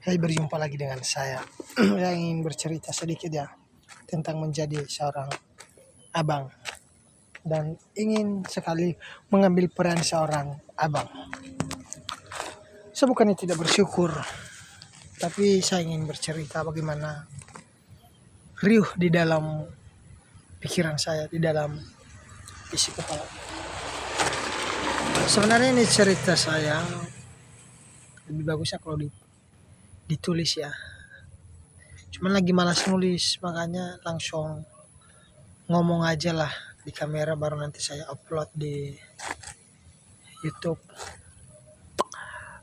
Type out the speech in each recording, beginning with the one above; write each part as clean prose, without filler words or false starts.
Berjumpa lagi dengan saya yang ingin bercerita sedikit ya tentang menjadi seorang abang dan ingin sekali mengambil peran seorang abang. Saya bukannya tidak bersyukur, tapi saya ingin bercerita bagaimana riuh di dalam pikiran saya, di dalam isi kepala. Sebenarnya ini cerita saya, lebih bagusnya kalau ditulis ya. Cuman lagi malas nulis, makanya langsung ngomong aja lah di kamera, baru nanti saya upload di YouTube.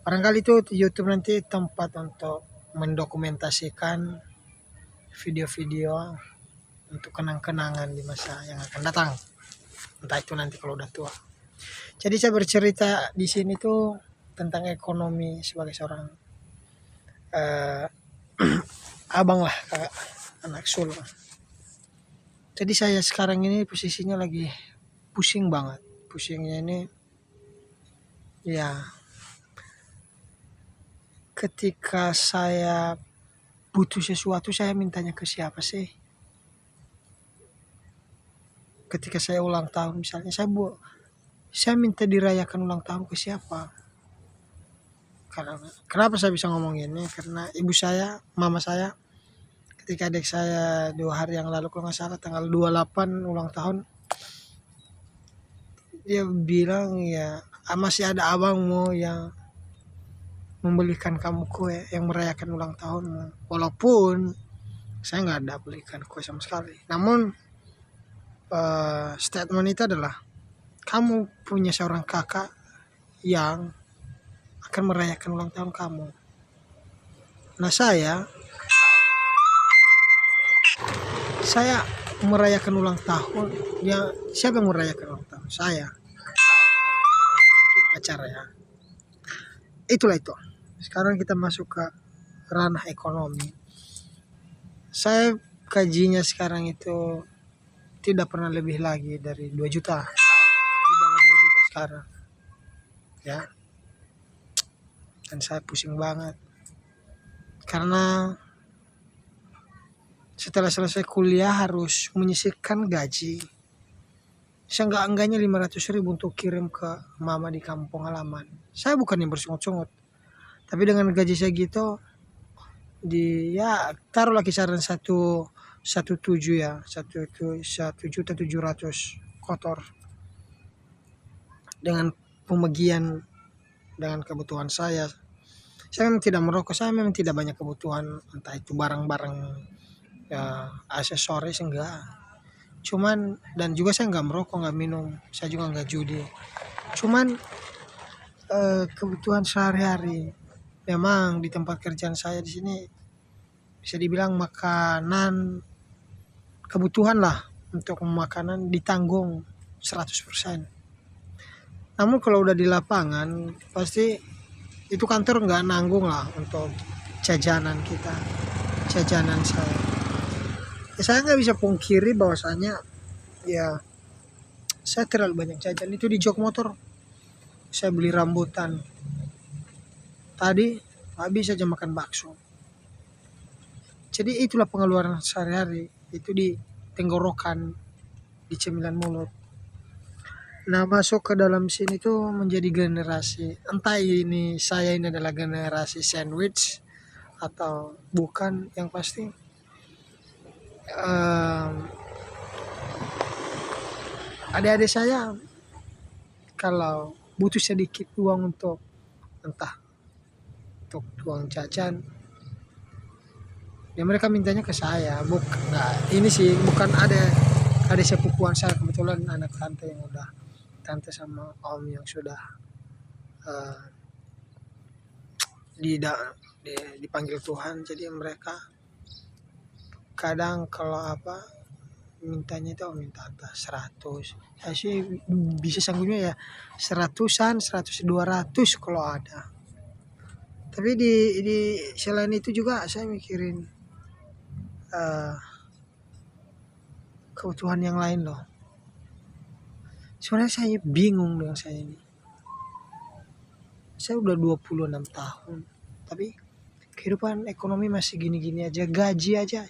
Barangkali itu YouTube nanti tempat untuk mendokumentasikan video-video untuk kenang-kenangan di masa yang akan datang. Entah itu nanti kalau udah tua. Jadi saya bercerita di sini tuh tentang ekonomi sebagai seorang abang lah, kakak, anak sulung. Jadi saya sekarang ini posisinya lagi pusing banget. Pusingnya ini ya ketika saya butuh sesuatu, saya mintanya ke siapa sih? Ketika saya ulang tahun misalnya, saya minta dirayakan ulang tahun ke siapa? Kenapa saya bisa ngomong ini? Karena ibu saya, mama saya, ketika adik saya 2 hari yang lalu kalau nggak salah tanggal 28 ulang tahun, dia bilang ya masih ada abangmu yang membelikan kamu kue, yang merayakan ulang tahunmu. Walaupun saya nggak ada belikan kue sama sekali. Namun statement itu adalah kamu punya seorang kakak yang akan merayakan ulang tahun kamu. Nah saya merayakan ulang tahun. Ya siapa yang merayakan ulang tahun? Saya. Mungkin pacar ya. Itulah itu. Sekarang kita masuk ke ranah ekonomi. Saya gajinya sekarang itu tidak pernah lebih lagi dari 2 juta. Di bawah 2 juta sekarang. Ya. Dan saya pusing banget. Karena setelah selesai kuliah harus menyisihkan gaji seenggak-enggaknya 500.000 untuk kirim ke mama di kampung halaman. Saya bukan yang bersungut-sungut, tapi dengan gaji saya gitu, taruhlah kisaran 1,7 ya, 1.700.000 kotor dengan pemegian dengan kebutuhan saya. Saya memang tidak merokok, saya memang tidak banyak kebutuhan, entah itu barang-barang ya, aksesoris enggak. Cuman, dan juga saya enggak merokok, enggak minum, saya juga enggak judi. Cuman kebutuhan sehari-hari memang di tempat kerjaan saya di sini bisa dibilang makanan, kebutuhan lah untuk makanan ditanggung 100%. Namun kalau udah di lapangan pasti itu kantor nggak nanggung lah untuk jajanan kita, jajanan saya. Ya, saya nggak bisa pungkiri bahwasanya ya saya terlalu banyak jajan. Itu di jok motor saya beli rambutan. Tadi habis saja makan bakso. Jadi itulah pengeluaran sehari-hari, itu di tenggorokan, di cemilan mulut. Nah masuk ke dalam sini tuh menjadi generasi, entah ini saya ini adalah generasi sandwich atau bukan, yang pasti adik-adik saya kalau butuh sedikit uang untuk entah untuk uang jajan, ya mereka mintanya ke saya. Ini sih bukan ada sepupuan saya, kebetulan anak tante yang udah, tante sama om yang sudah dipanggil Tuhan. Jadi mereka kadang kalau mintanya itu minta entah 100. Saya sih bisa sanggupnya ya 100-an, 100, 200 kalau ada. Tapi di selain itu juga saya mikirin kebutuhan yang lain loh. Sebenarnya saya bingung dengan saya ini. Saya udah 26 tahun, tapi kehidupan ekonomi masih gini-gini aja, gaji aja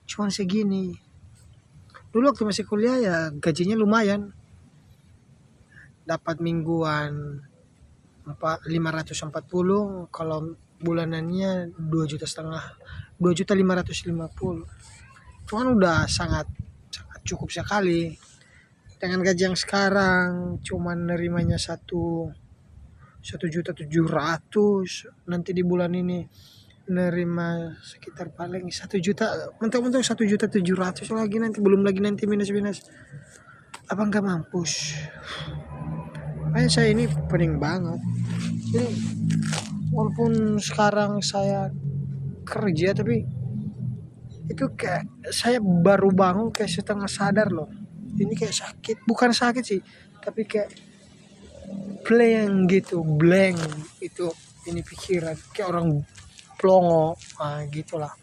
cuman segini. Dulu waktu masih kuliah ya gajinya lumayan, dapat mingguan 540, kalau bulanannya 2,5 juta, 2,550. Cuman udah sangat sangat cukup sekali. Dengan gaji yang sekarang cuman nerimanya 1,7 juta, nanti di bulan ini nerima sekitar paling 1 juta, mentok-mentok 1,7 juta lagi, nanti belum lagi nanti minus-minus, apa nggak mampus. Makanya saya ini pening banget. Jadi walaupun sekarang saya kerja, tapi itu kayak saya baru bangun kayak setengah sadar loh. Ini kayak sakit, bukan sakit sih, tapi kayak blank gitu, blank itu, ini pikiran kayak orang plongo, gitulah.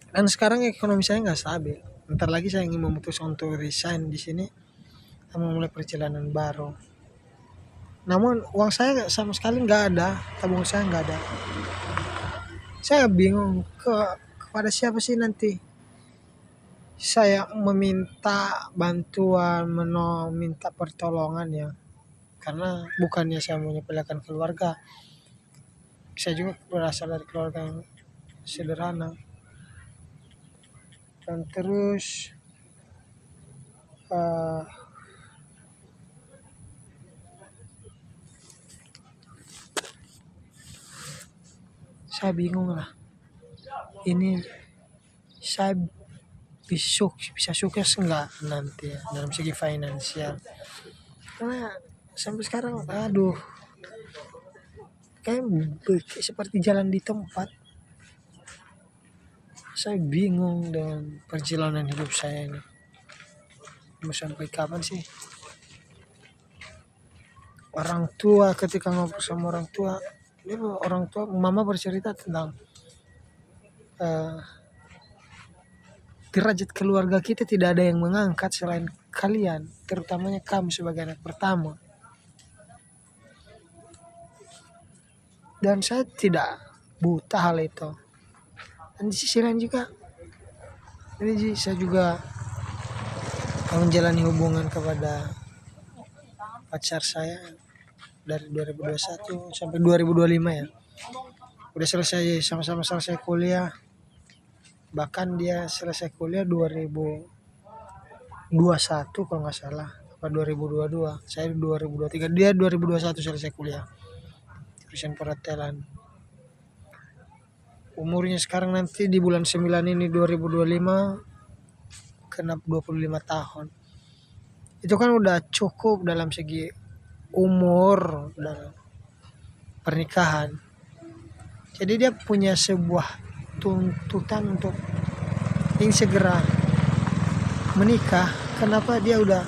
Dan sekarang ekonomi saya nggak stabil. Bentar lagi saya ingin memutuskan untuk resign di sini, memulai perjalanan baru. Namun uang saya sama sekali nggak ada, tabungan saya nggak ada. Saya bingung kepada siapa sih nanti saya meminta bantuan, minta pertolongan ya. Karena bukannya saya menyepelekan keluarga, saya juga berasal dari keluarga yang sederhana. Dan terus saya bingung lah. Ini saya bisa sukses enggak nanti ya, dalam segi finansial. Karena sampai sekarang kayak seperti jalan di tempat. Saya bingung dengan perjalanan hidup saya ini. Mau sampai kapan sih? Orang tua, ketika ngobrol sama orang tua mama bercerita tentang derajat keluarga kita tidak ada yang mengangkat selain kalian, terutamanya kamu sebagai anak pertama. Dan saya tidak buta hal itu. Dan di sisi lain juga, ini saya juga menjalani hubungan kepada pacar saya dari 2021 sampai 2025 ya. Udah selesai, sama-sama selesai kuliah. Bahkan dia selesai kuliah 2021 kalau nggak salah, apa 2022. Saya 2023, dia 2021 selesai kuliah. Jurusan perhotelan. Umurnya sekarang nanti di bulan 9 ini 2025 genap 25 tahun. Itu kan udah cukup dalam segi umur dalam pernikahan. Jadi dia punya sebuah tuntutan untuk ingin segera menikah. Kenapa? Dia udah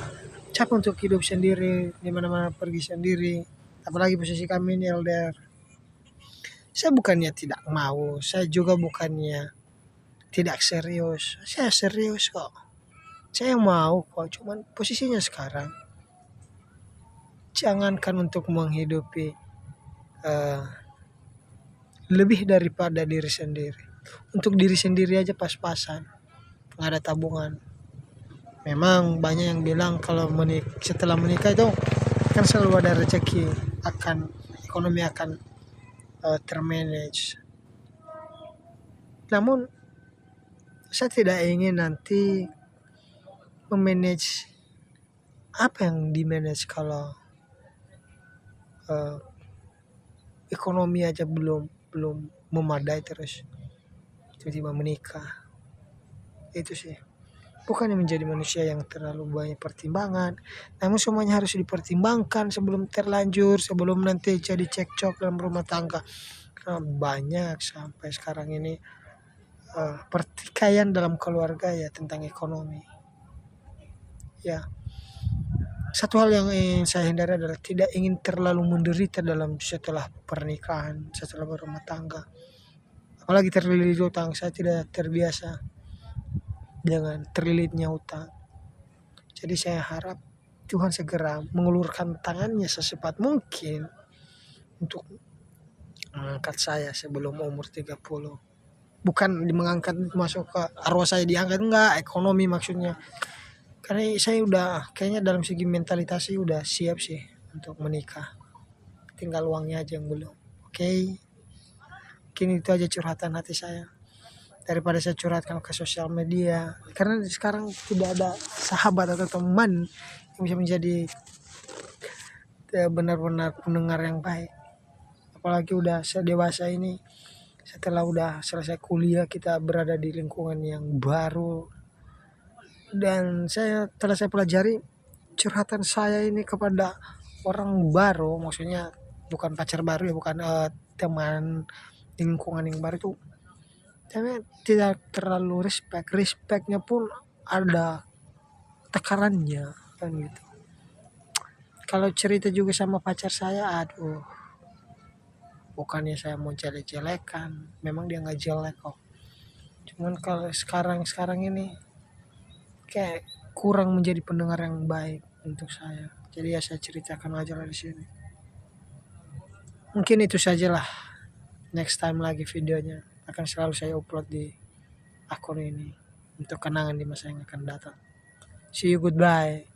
capek untuk hidup sendiri, di mana-mana pergi sendiri. Apalagi posisi kami ini LDR. Saya bukannya tidak mau, saya juga bukannya tidak serius. Saya serius kok. Saya mau kok, cuman posisinya sekarang jangankan untuk menghidupi lebih daripada diri sendiri. Untuk diri sendiri aja pas-pasan, nggak ada tabungan. Memang banyak yang bilang kalau setelah menikah itu kan selalu ada rezeki, ekonomi akan termanage. Namun saya tidak ingin nanti memanage apa yang dimanage kalau ekonomi aja belum memadai, terus tiba-tiba menikah. Itu sih, bukannya menjadi manusia yang terlalu banyak pertimbangan, namun semuanya harus dipertimbangkan sebelum terlanjur, sebelum nanti jadi cekcok dalam rumah tangga. Karena banyak sampai sekarang ini pertikaian dalam keluarga ya tentang ekonomi. Ya, satu hal yang ingin saya hindari adalah tidak ingin terlalu menderita setelah pernikahan, setelah berumah tangga. Apalagi terlilit utang. Saya tidak terbiasa dengan terlilitnya utang. Jadi saya harap Tuhan segera mengulurkan tangannya secepat mungkin untuk mengangkat saya sebelum umur 30. Bukan mengangkat masuk ke arwah saya diangkat, enggak, ekonomi maksudnya. Karena saya udah kayaknya dalam segi mentalitas sih udah siap sih untuk menikah. Tinggal uangnya aja yang belum. Oke. Mungkin itu aja curhatan hati saya. Daripada saya curhatkan ke sosial media. Karena sekarang tidak ada sahabat atau teman yang bisa menjadi benar-benar pendengar yang baik. Apalagi udah saya dewasa ini, setelah udah selesai kuliah kita berada di lingkungan yang baru, dan telah saya pelajari curhatan saya ini kepada orang baru, maksudnya bukan pacar baru ya, bukan teman di lingkungan yang baru itu, saya tidak terlalu respectnya pun ada tekarannya kan gitu. Kalau cerita juga sama pacar saya, aduh, bukannya saya mau jelek-jelekan, memang dia nggak jelek kok, cuman kalau sekarang ini kayak kurang menjadi pendengar yang baik untuk saya. Jadi ya saya ceritakan aja lah di sini. Mungkin itu sajalah. Next time lagi videonya akan selalu saya upload di akun ini untuk kenangan di masa yang akan datang. See you, goodbye.